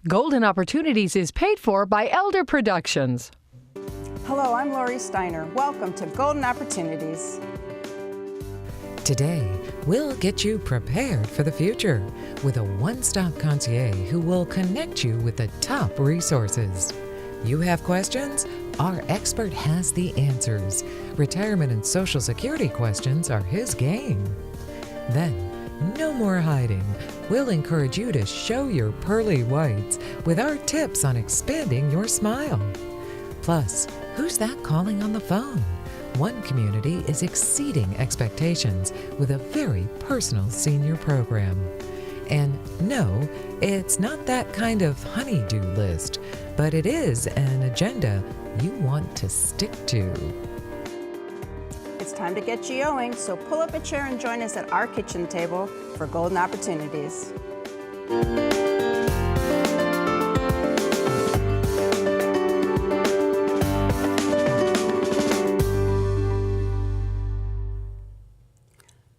Golden Opportunities is paid for by Elder Productions. Hello, I'm Lori Steiner. Welcome to Golden Opportunities. Today, we'll get you prepared for the future with a one-stop concierge who will connect you with the top resources. You have questions? Our expert has the answers. Retirement and Social Security questions are his game. Then, no more hiding. We'll encourage you to show your pearly whites with our tips on expanding your smile. Plus, who's that calling on the phone? One community is exceeding expectations with a very personal senior program. And no, it's not that kind of honey-do list, but it is an agenda you want to stick to. It's time to get GOing, so pull up a chair and join us at our kitchen table for Golden Opportunities.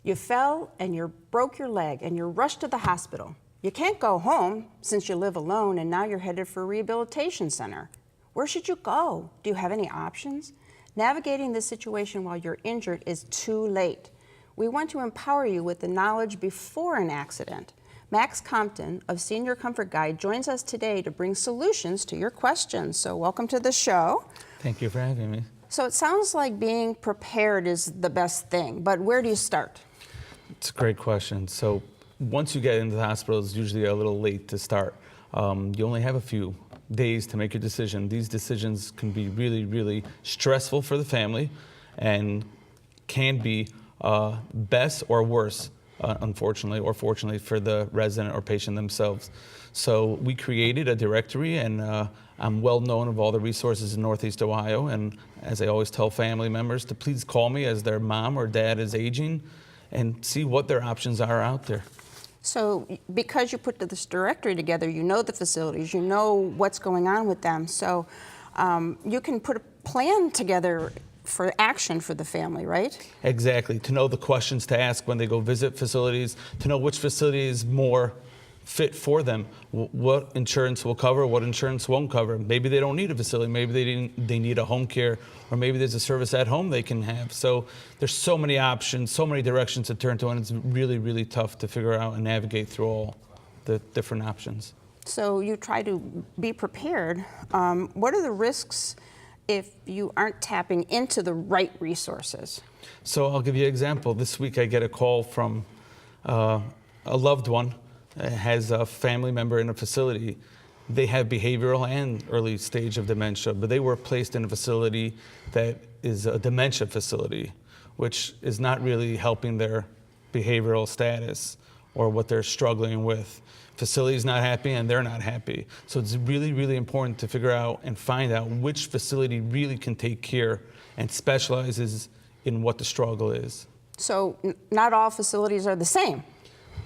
You fell and you broke your leg and you're rushed to the hospital. You can't go home since you live alone and now you're headed for a rehabilitation center. Where should you go? Do you have any options? Navigating this situation while you're injured is too late. We want to empower you with the knowledge before an accident. Max Compton of Senior Comfort Guide joins us today to bring solutions to your questions. So welcome to the show. Thank you for having me. So it sounds like being prepared is the best thing, but where do you start? It's a great question. So once you get into the hospital, it's usually a little late to start. You only have a few days to make your decision. These decisions can be really, really stressful for the family and can be best or worse, unfortunately, or fortunately for the resident or patient themselves. So we created a directory, and I'm well known of all the resources in Northeast Ohio. And as I always tell family members to please call me as their mom or dad is aging and see what their options are out there. So because you put this directory together, you know the facilities, you know what's going on with them. So you can put a plan together for action for the family, right? Exactly. To know the questions to ask when they go visit facilities, to know which facility is more fit for them, what insurance will cover, what insurance won't cover. Maybe they don't need a facility, maybe they need a home care, or maybe there's a service at home they can have. So there's so many options, so many directions to turn to, and it's really, really tough to figure out and navigate through all the different options. So you try to be prepared. What are the risks if you aren't tapping into the right resources? So I'll give you an example. This week I get a call from a loved one has a family member in a facility. They have behavioral and early stage of dementia, but they were placed in a facility that is a dementia facility, which is not really helping their behavioral status or what they're struggling with. Facility's not happy and they're not happy. So it's really, really important to figure out and find out which facility really can take care and specializes in what the struggle is. So not all facilities are the same.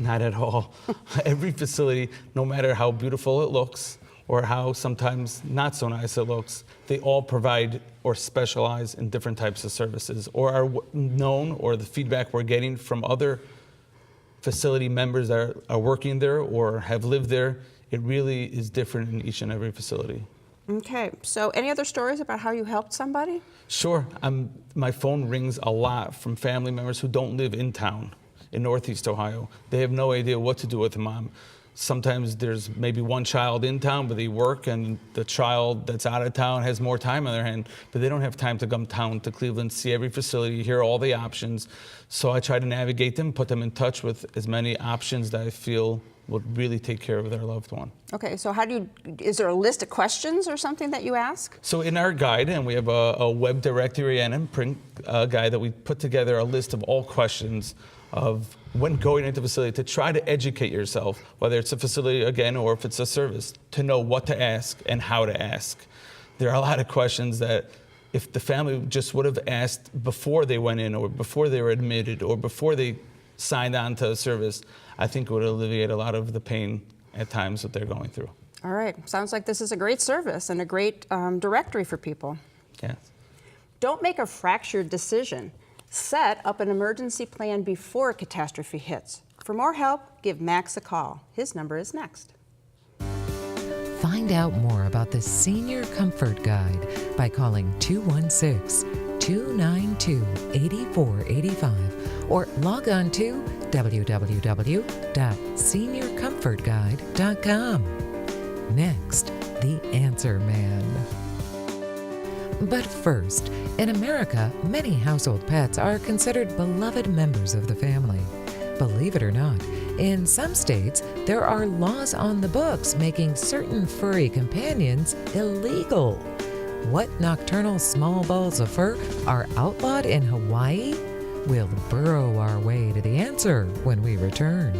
Not at all. Every facility, no matter how beautiful it looks or how sometimes not so nice it looks, they all provide or specialize in different types of services or are known, or the feedback we're getting from other facility members that are working there or have lived there, it really is different in each and every facility. Okay, so any other stories about how you helped somebody? Sure. My phone rings a lot from family members who don't live in town in Northeast Ohio. They have no idea what to do with the mom. Sometimes there's maybe one child in town, but they work, and the child that's out of town has more time on their hand, but they don't have time to come down to Cleveland, see every facility, hear all the options. So I try to navigate them, put them in touch with as many options that I feel would really take care of their loved one. Okay, so is there a list of questions or something that you ask? So in our guide, and we have a web directory and a print guide that we put together a list of all questions of when going into the facility to try to educate yourself, whether it's a facility again or if it's a service, to know what to ask and how to ask. There are a lot of questions that if the family just would have asked before they went in or before they were admitted or before they signed on to a service, I think it would alleviate a lot of the pain at times that they're going through. All right, sounds like this is a great service and a great directory for people. Yes. Don't make a fractured decision. Set up an emergency plan before a catastrophe hits. For more help, give Max a call. His number is next. Find out more about the Senior Comfort Guide by calling 216-292-8485 or log on to www.seniorcomfortguide.com. Next, the Answer Man. But first, in America, many household pets are considered beloved members of the family. Believe it or not, in some states, there are laws on the books making certain furry companions illegal. What nocturnal small balls of fur are outlawed in Hawaii? We'll burrow our way to the answer when we return.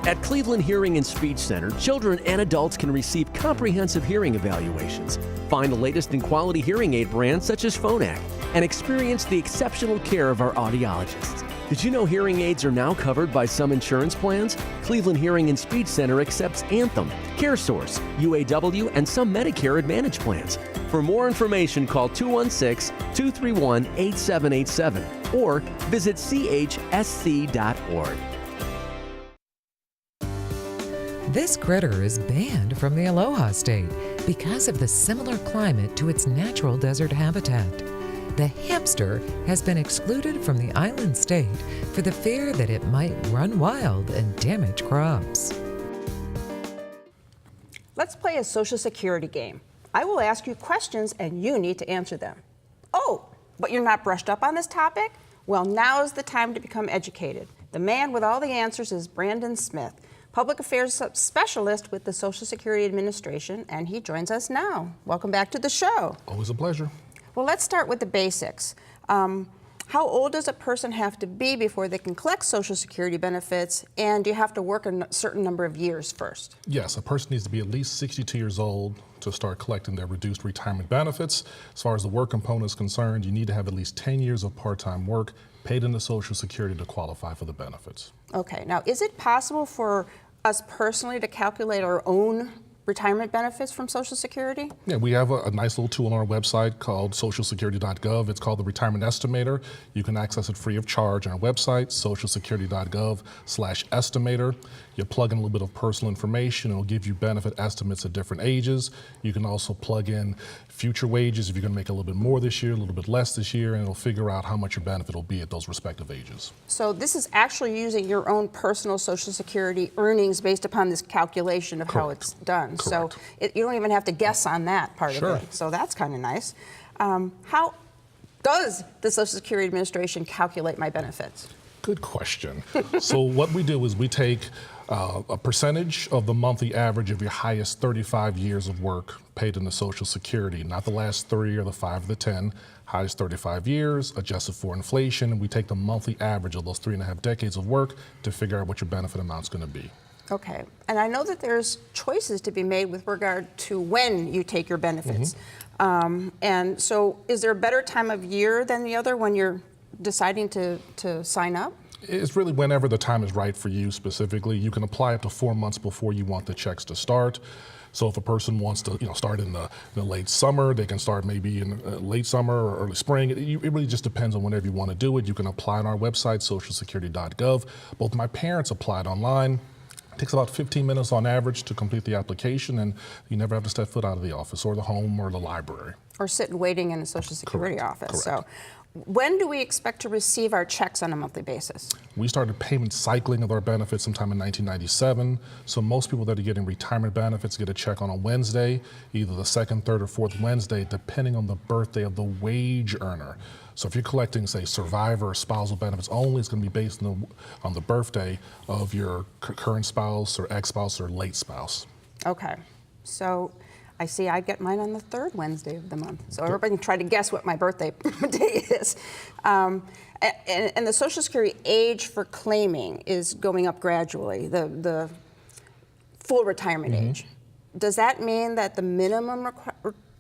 At Cleveland Hearing and Speech Center, children and adults can receive comprehensive hearing evaluations, find the latest in quality hearing aid brands such as Phonak, and experience the exceptional care of our audiologists. Did you know hearing aids are now covered by some insurance plans? Cleveland Hearing and Speech Center accepts Anthem, CareSource, UAW, and some Medicare Advantage plans. For more information, call 216-231-8787 or visit chsc.org. This critter is banned from the Aloha State because of the similar climate to its natural desert habitat. The hamster has been excluded from the island state for the fear that it might run wild and damage crops. Let's play a Social Security game. I will ask you questions and you need to answer them. Oh, but you're not brushed up on this topic? Well, now is the time to become educated. The man with all the answers is Brandon Smith, Public Affairs Specialist with the Social Security Administration, and he joins us now. Welcome back to the show. Always a pleasure. Well, let's start with the basics. How old does a person have to be before they can collect Social Security benefits, and do you have to work a certain number of years first? Yes, a person needs to be at least 62 years old to start collecting their reduced retirement benefits. As far as the work component is concerned, you need to have at least 10 years of part-time work paid into Social Security to qualify for the benefits. Okay, now is it possible for us personally to calculate our own retirement benefits from Social Security? Yeah, we have a nice little tool on our website called socialsecurity.gov. It's called the Retirement Estimator. You can access it free of charge on our website, socialsecurity.gov/estimator. You plug in a little bit of personal information. It'll give you benefit estimates at different ages. You can also plug in future wages if you're going to make a little bit more this year, a little bit less this year, and it'll figure out how much your benefit will be at those respective ages. So this is actually using your own personal Social Security earnings based upon this calculation of how it's done. Correct. So you don't even have to guess on that part Sure. of it. So that's kind of nice. How does the Social Security Administration calculate my benefits? Good question. So what we do is we take a percentage of the monthly average of your highest 35 years of work paid into Social Security, not the last 3 or the 5 or the 10, highest 35 years, adjusted for inflation, and we take the monthly average of those 3.5 decades of work to figure out what your benefit amount's going to be. Okay, and I know that there's choices to be made with regard to when you take your benefits. And so is there a better time of year than the other when you're deciding to sign up? It's really whenever the time is right for you specifically. You can apply up to 4 months before you want the checks to start. So if a person wants to start in the late summer, they can start maybe in late summer or early spring. It really just depends on whenever you want to do it. You can apply on our website, socialsecurity.gov. Both my parents applied online. It takes about 15 minutes on average to complete the application, and you never have to step foot out of the office or the home or the library. Or sit waiting in a Social Security office. Correct. So when do we expect to receive our checks on a monthly basis? We started payment cycling of our benefits sometime in 1997. So most people that are getting retirement benefits get a check on a Wednesday, either the second, third, or fourth Wednesday, depending on the birthday of the wage earner. So if you're collecting, say, survivor or spousal benefits only, it's going to be based on the birthday of your current spouse or ex-spouse or late spouse. Okay, so I see I get mine on the third Wednesday of the month. So everybody can try to guess what my birthday day is. And the Social Security age for claiming is going up gradually, the full retirement age. Does that mean that the minimum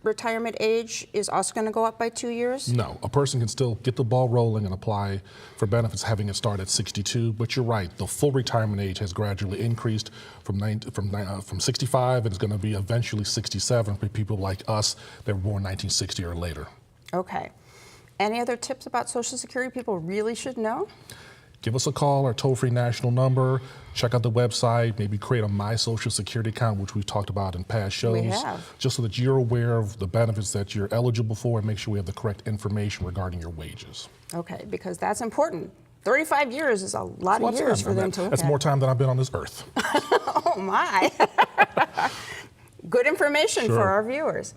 retirement age is also going to go up by 2 years? No, a person can still get the ball rolling and apply for benefits having it start at 62, but you're right, the full retirement age has gradually increased from 65, and it's going to be eventually 67 for people like us that were born 1960 or later. Okay. Any other tips about Social Security people really should know? give us a call, our toll-free national number, check out the website, maybe create a My Social Security account, which we've talked about in past shows. We have. Just so that you're aware of the benefits that you're eligible for and make sure we have the correct information regarding your wages. Okay, because that's important. 35 years is a lot of years for them to look at. That's more time than I've been on this earth. Oh my. Good information for our viewers.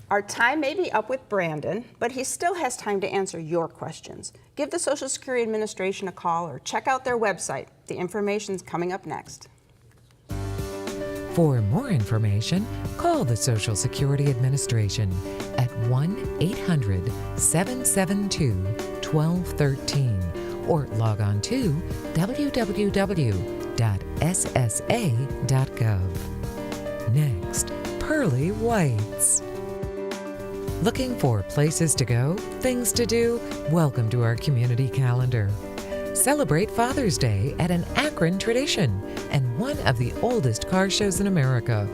Our time may be up with Brandon, but he still has time to answer your questions. Give the Social Security Administration a call or check out their website. The information's coming up next. For more information, call the Social Security Administration at 1-800-772-1213 or log on to www.ssa.gov. Next, pearly whites. Looking for places to go, things to do? Welcome to our community calendar. Celebrate Father's Day at an Akron tradition and one of the oldest car shows in America.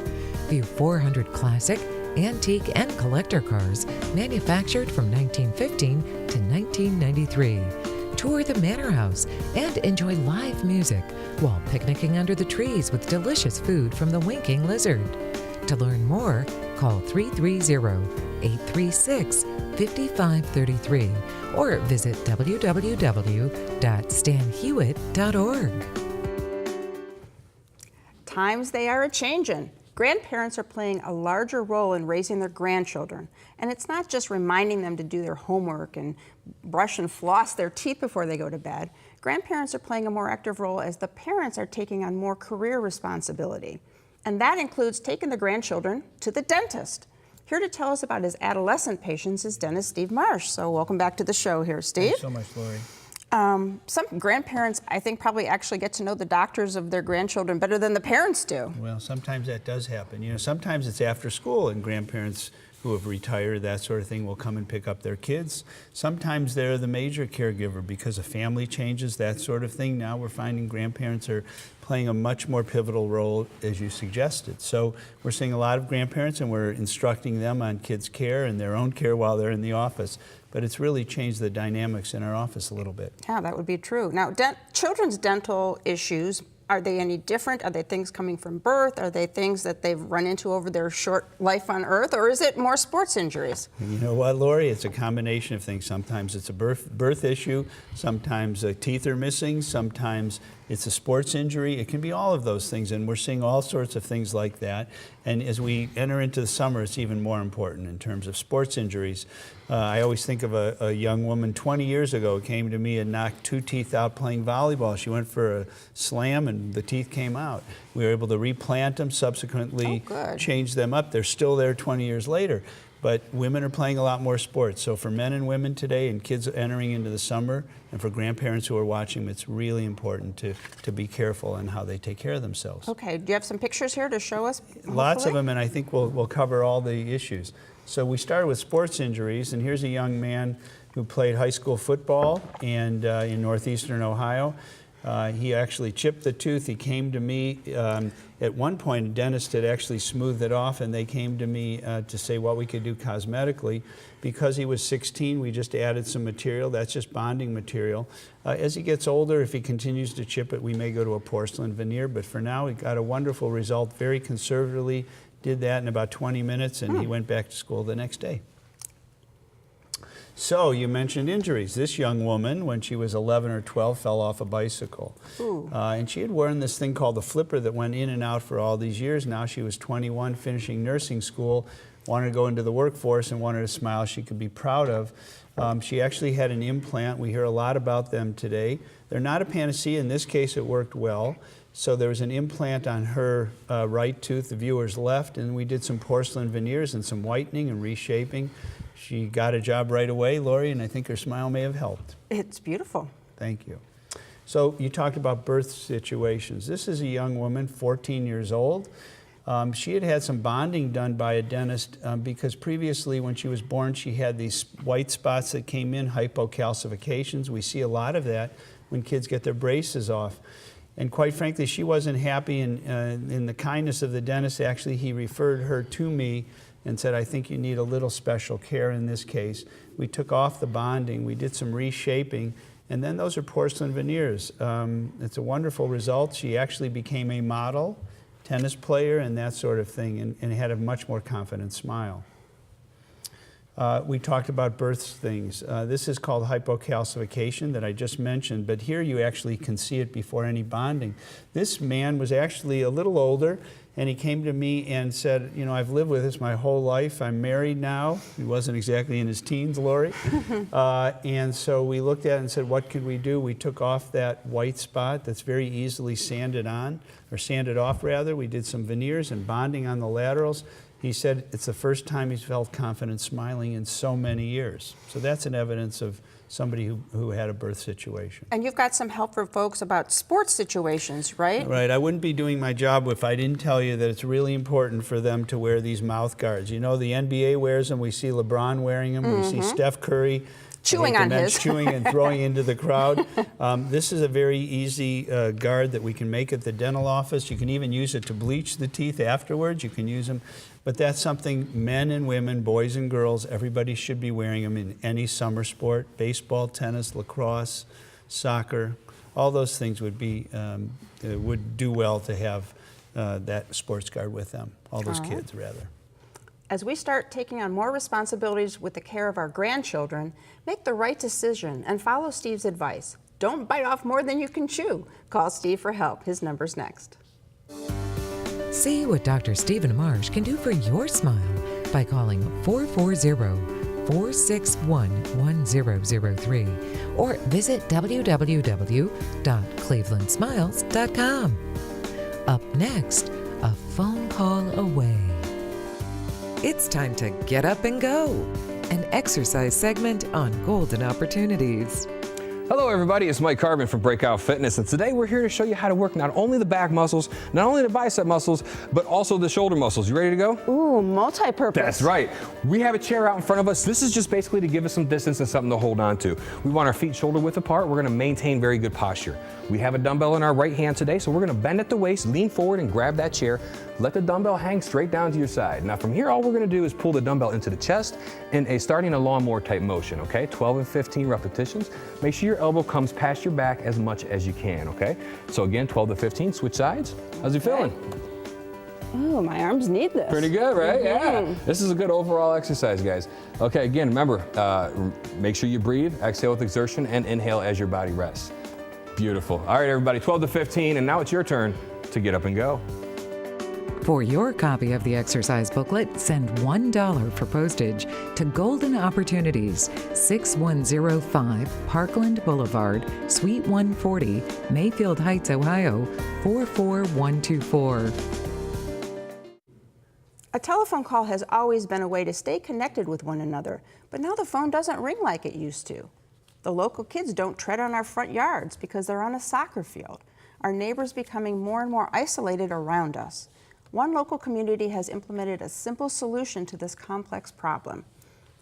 View 400 classic, antique, and collector cars manufactured from 1915 to 1993. Tour the Manor House and enjoy live music while picnicking under the trees with delicious food from the Winking Lizard. To learn more, call 330-836-5533 or visit www.stanhewitt.org. Times they are a-changin'. Grandparents are playing a larger role in raising their grandchildren. And it's not just reminding them to do their homework and brush and floss their teeth before they go to bed. Grandparents are playing a more active role as the parents are taking on more career responsibility. And that includes taking the grandchildren to the dentist. Here to tell us about his adolescent patients is dentist Steve Marsh. So welcome back to the show here, Steve. Thanks so much, Lori. Some grandparents, I think, probably actually get to know the doctors of their grandchildren better than the parents do. Well, sometimes that does happen. You know, sometimes it's after school and grandparents who have retired, that sort of thing, will come and pick up their kids. Sometimes they're the major caregiver because of family changes, that sort of thing. Now we're finding grandparents are playing a much more pivotal role, as you suggested. So we're seeing a lot of grandparents and we're instructing them on kids' care and their own care while they're in the office. But it's really changed the dynamics in our office a little bit. Yeah, that would be true. Now, children's dental issues, are they any different? Are they things coming from birth? Are they things that they've run into over their short life on Earth? Or is it more sports injuries? You know what, Lori? It's a combination of things. Sometimes it's a birth issue. Sometimes teeth are missing. Sometimes it's a sports injury. It can be all of those things. And we're seeing all sorts of things like that. And as we enter into the summer, it's even more important in terms of sports injuries. I always think of a young woman 20 years ago who came to me and knocked 2 teeth out playing volleyball. She went for a slam and the teeth came out. We were able to replant them, subsequently change them up. They're still there 20 years later. But women are playing a lot more sports. So for men and women today and kids entering into the summer, and for grandparents who are watching, it's really important to be careful in how they take care of themselves. Okay, do you have some pictures here to show us? Lots of them, and I think we'll cover all the issues. So we started with sports injuries, and here's a young man who played high school football and in northeastern Ohio. He actually chipped the tooth. He came to me. At one point, a dentist had actually smoothed it off, and they came to me to say what we could do cosmetically. Because he was 16, we just added some material. That's just bonding material. As he gets older, if he continues to chip it, we may go to a porcelain veneer. But for now, we got a wonderful result, very conservatively. Did that in about 20 minutes, and he went back to school the next day. So you mentioned injuries. This young woman, when she was 11 or 12, fell off a bicycle. And she had worn this thing called the flipper that went in and out for all these years. Now she was 21, finishing nursing school, wanted to go into the workforce and wanted a smile she could be proud of. She actually had an implant. We hear a lot about them today. They're not a panacea. In this case, it worked well. So there was an implant on her right tooth, the viewer's left, and we did some porcelain veneers and some whitening and reshaping. She got a job right away, Lori, and I think her smile may have helped. It's beautiful. Thank you. So you talked about birth situations. This is a young woman, 14 years old. She had had some bonding done by a dentist because previously when she was born, she had these white spots that came in, hypocalcifications. We see a lot of that when kids get their braces off. And quite frankly, she wasn't happy, and in the kindness of the dentist, actually, he referred her to me and said, I think you need a little special care in this case. We took off the bonding, we did some reshaping, And then those are porcelain veneers. It's a wonderful result. She actually became a model, tennis player, and that sort of thing, and had a much more confident smile. We talked about birth things. This is called hypocalcification that I just mentioned, but here you actually can see it before any bonding. This man was actually a little older, and he came to me and said, you know, I've lived with this my whole life. I'm married now. He wasn't exactly in his teens, Lori. And so we looked at it and said, what could we do? We took off that white spot that's very easily sanded on, or sanded off rather. We did some veneers and bonding on the laterals. He said it's the first time he's felt confident smiling in so many years. So that's an evidence of somebody who had a birth situation. And you've got some help for folks about sports situations, right? Right. I wouldn't be doing my job if I didn't tell you that it's really important for them to wear these mouth guards. You know, the NBA wears them. We see LeBron wearing them. We see Steph Curry chewing on his. Chewing and throwing into the crowd. This is a very easy guard that we can make at the dental office. You can even use it to bleach the teeth afterwards. You can use them. But that's something men and women, boys and girls, everybody should be wearing them in any summer sport. Baseball, tennis, lacrosse, soccer, all those things would do well to have that sports guard with them, all those kids rather. As we start taking on more responsibilities with the care of our grandchildren, make the right decision and follow Steve's advice. Don't bite off more than you can chew. Call Steve for help. His number's next. See what Dr. Stephen Marsh can do for your smile by calling 440-461-1003 or visit www.clevelandsmiles.com. Up next, a phone call away. It's time to get up and go, an exercise segment on golden opportunities. Hello everybody, it's Mike Carbon from Breakout Fitness, and today we're here to show you how to work not only the back muscles, not only the bicep muscles, but also the shoulder muscles. You ready to go? Ooh, multi-purpose. That's right. We have a chair out in front of us. This is just basically to give us some distance and something to hold on to. We want our feet shoulder width apart. We're going to maintain very good posture. We have a dumbbell in our right hand today, so we're going to bend at the waist, lean forward and grab that chair. Let the dumbbell hang straight down to your side. Now from here, all we're going to do is pull the dumbbell into the chest in starting a lawnmower type motion, okay? 12 and 15 repetitions. Make sure your elbow comes past your back as much as you can, okay? So again, 12 to 15, switch sides. How's it feeling? Oh, my arms need this. Pretty good, right? Yeah. This is a good overall exercise, guys. Okay, again, remember, make sure you breathe, exhale with exertion, and inhale as your body rests. Beautiful. All right, everybody, 12 to 15, and now it's your turn to get up and go. For your copy of the exercise booklet, send $1 for postage to Golden Opportunities, 6105 Parkland Boulevard, Suite 140, Mayfield Heights, Ohio, 44124. A telephone call has always been a way to stay connected with one another, but now the phone doesn't ring like it used to. The local kids don't tread on our front yards because they're on a soccer field. Our neighbors becoming more and more isolated around us. One local community has implemented a simple solution to this complex problem.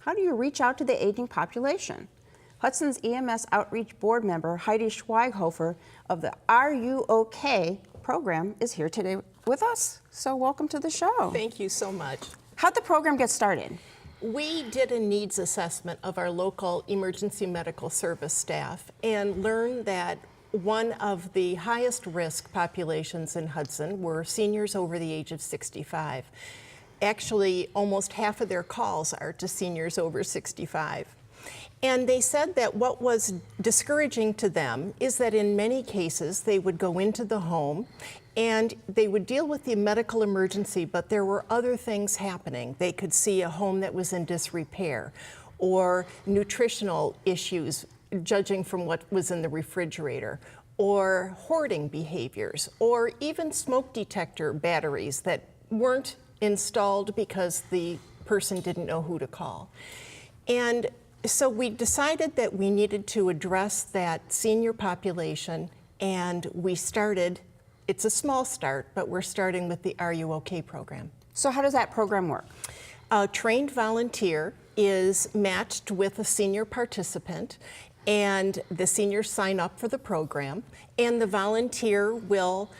How do you reach out to the aging population? Hudson's EMS Outreach Board member Heidi Schweighofer of the Are You OK program is here today with us. So welcome to the show. Thank you so much. How'd the program get started? We did a needs assessment of our local emergency medical service staff and learned that one of the highest risk populations in Hudson were seniors over the age of 65. Actually, almost half of their calls are to seniors over 65. And they said that what was discouraging to them is that in many cases they would go into the home and they would deal with the medical emergency, but there were other things happening. They could see a home that was in disrepair or nutritional issues, judging from what was in the refrigerator, or hoarding behaviors, or even smoke detector batteries that weren't installed because the person didn't know who to call. And so we decided that we needed to address that senior population, and we started, it's a small start, but we're starting with the Are You OK program. So how does that program work? A trained volunteer is matched with a senior participant, and the seniors sign up for the program, and the volunteer will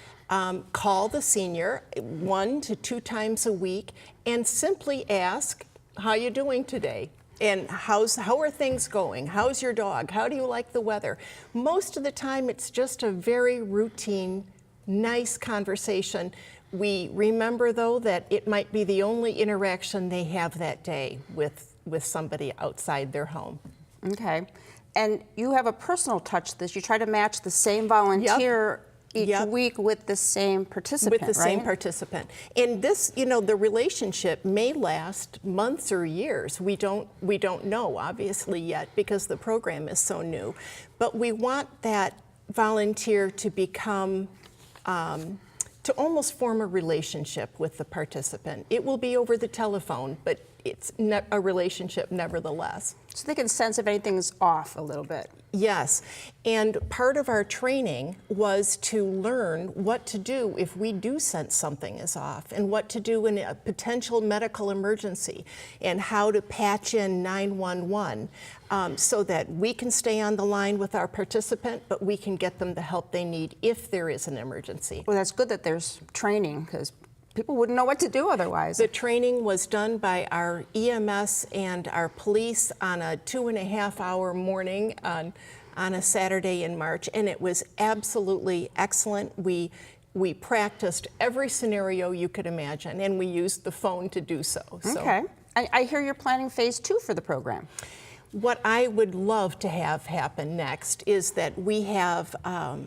call the senior 1 to 2 times a week and simply ask, how you doing today? And how are things going? How's your dog? How do you like the weather? Most of the time, it's just a very routine, nice conversation. We remember, though, that it might be the only interaction they have that day with somebody outside their home. Okay. And you have a personal touch to this. You try to match the same volunteer each week with the same participant, With the same participant. And this, you know, the relationship may last months or years. We don't know, obviously, yet, because the program is so new. But we want that volunteer to become, to almost form a relationship with the participant. It will be over the telephone, but it's a relationship nevertheless. So they can sense if anything's off a little bit. Yes, and part of our training was to learn what to do if we do sense something is off, and what to do in a potential medical emergency, and how to patch in 911 so that we can stay on the line with our participant, but we can get them the help they need if there is an emergency. Well, that's good that there's training, because people wouldn't know what to do otherwise. The training was done by our EMS and our police on a 2.5-hour morning on a Saturday in March, and it was absolutely excellent. We practiced every scenario you could imagine, and we used the phone to do so. Okay. I hear you're planning phase 2 for the program. What I would love to have happen next is that we have a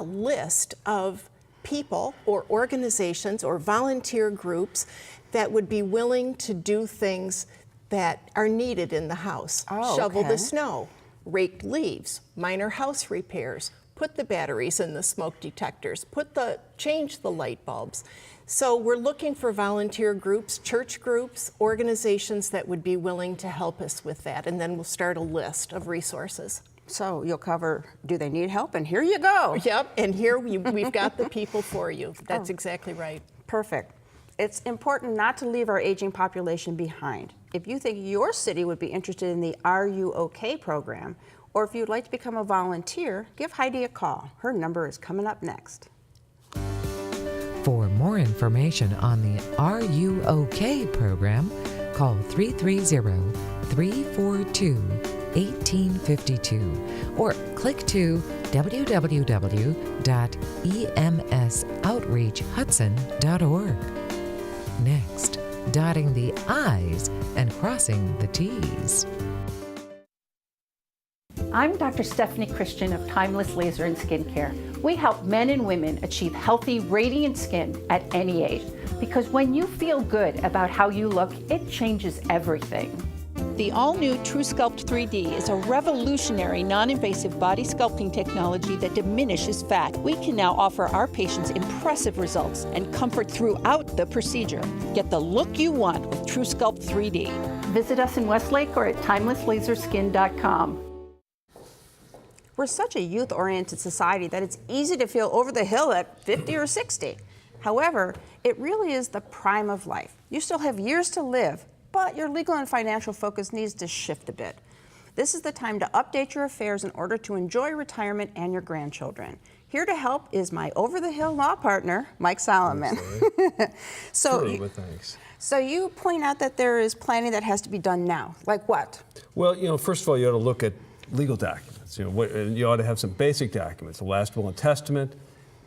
list of people or organizations or volunteer groups that would be willing to do things that are needed in the house. Shovel the snow, rake leaves, minor house repairs, put the batteries in the smoke detectors, change the light bulbs. So we're looking for volunteer groups, church groups, organizations that would be willing to help us with that, and then we'll start a list of resources. So you'll cover, do they need help? And here you go. Yep, and here we've got the people for you. That's exactly right. Perfect. It's important not to leave our aging population behind. If you think your city would be interested in the Are You OK program, or if you'd like to become a volunteer, give Heidi a call. Her number is coming up next. For more information on the Are You OK program, call 330-342-1852 or click to www.emsoutreachhudson.org. Next, dotting the I's and crossing the T's. I'm Dr. Stephanie Christian of Timeless Laser and Skincare. We help men and women achieve healthy, radiant skin at any age. Because when you feel good about how you look, it changes everything. The all-new TrueSculpt 3D is a revolutionary non-invasive body sculpting technology that diminishes fat. We can now offer our patients impressive results and comfort throughout the procedure. Get the look you want with TrueSculpt 3D. Visit us in Westlake or at timelesslaserskin.com. We're such a youth-oriented society that it's easy to feel over the hill at 50 or 60. However, it really is the prime of life. You still have years to live, but your legal and financial focus needs to shift a bit. This is the time to update your affairs in order to enjoy retirement and your grandchildren. Here to help is my over-the-hill law partner, Mike Solomon. So you point out that there is planning that has to be done now. Like what? Well, first of all, you ought to look at legal documents. You ought to have some basic documents: a last will and testament,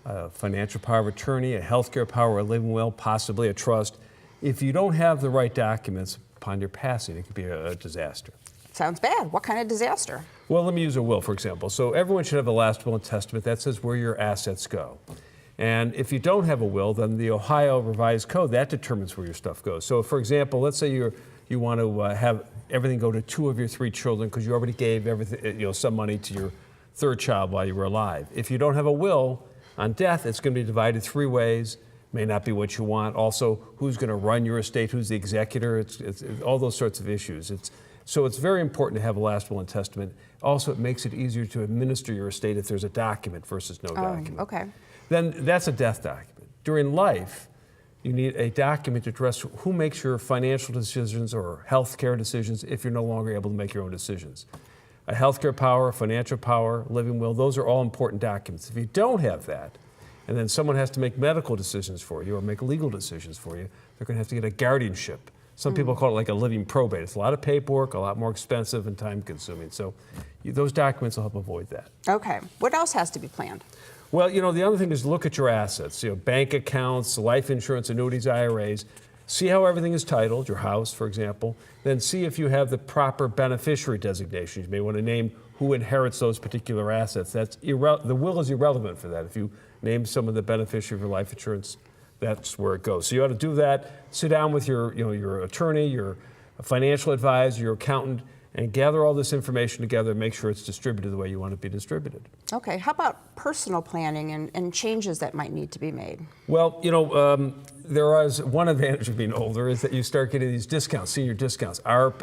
a financial power of attorney, a healthcare power, a living will, possibly a trust. If you don't have the right documents upon your passing, it could be a disaster. Sounds bad. What kind of disaster? Well, let me use a will, for example. So everyone should have a last will and testament that says where your assets go. And if you don't have a will, then the Ohio Revised Code, that determines where your stuff goes. So for example, let's say you want to have everything go to 2 of your 3 children because you already gave everything, some money to your 3rd child while you were alive. If you don't have a will, on death, it's going to be divided 3 ways. May not be what you want. Also, who's going to run your estate? Who's the executor? It's all those sorts of issues. So it's very important to have a last will and testament. Also, it makes it easier to administer your estate if there's a document versus no document. Okay. Then that's a death document. During life, you need a document to address who makes your financial decisions or health care decisions if you're no longer able to make your own decisions. A healthcare power, financial power, living will, those are all important documents. If you don't have that, and then someone has to make medical decisions for you or make legal decisions for you, they're going to have to get a guardianship Some people call it like a living probate. It's a lot of paperwork, a lot more expensive and time consuming. So those documents will help avoid that. Okay. What else has to be planned? Well, the other thing is look at your assets, bank accounts, life insurance, annuities, IRAs. See how everything is titled, your house, for example. Then see if you have the proper beneficiary designations. You may want to name who inherits those particular assets. The will is irrelevant for that. If you name some of the beneficiary of your life insurance, that's where it goes. So you ought to do that. Sit down with your attorney, your financial advisor, your accountant, and gather all this information together and make sure it's distributed the way you want it to be distributed. Okay, how about personal planning and changes that might need to be made? Well, there is one advantage of being older is that you start getting these discounts, senior discounts, ARP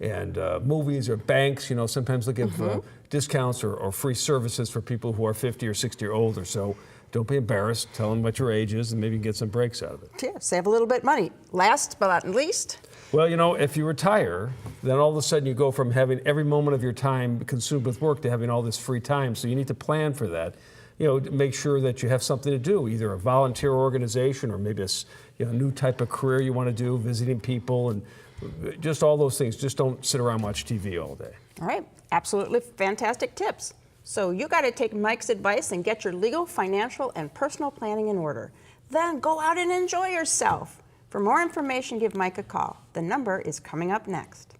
and movies or banks. Sometimes they'll give discounts or free services for people who are 50 or 60 or older. So don't be embarrassed. Tell them what your age is and maybe you can get some breaks out of it. Yeah, save a little bit of money. Last but not least. Well, if you retire, then all of a sudden you go from having every moment of your time consumed with work to having all this free time. So you need to plan for that. Make sure that you have something to do, either a volunteer organization or maybe a new type of career you want to do, visiting people and just all those things. Just don't sit around and watch TV all day. All right, absolutely fantastic tips. So you got to take Mike's advice and get your legal, financial, and personal planning in order. Then go out and enjoy yourself. For more information, give Mike a call. The number is coming up next.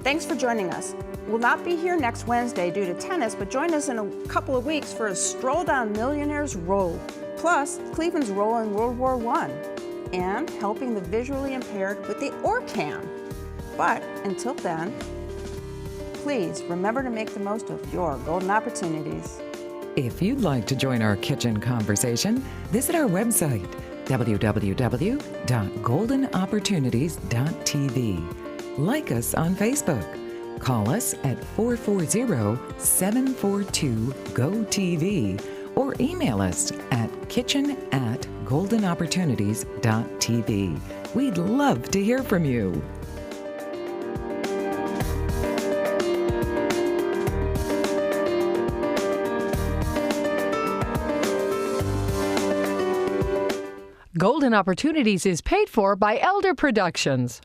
Thanks for joining us. We'll not be here next Wednesday due to tennis, but join us in a couple of weeks for a stroll down Millionaires Road, plus Cleveland's role in World War I, and helping the visually impaired with the ORCAM. But until then, please remember to make the most of your golden opportunities. If you'd like to join our kitchen conversation, visit our website, www.goldenopportunities.tv. Like us on Facebook. Call us at 440-742-GO-TV or email us at kitchen@goldenopportunities.tv. We'd love to hear from you. Golden Opportunities is paid for by Elder Productions.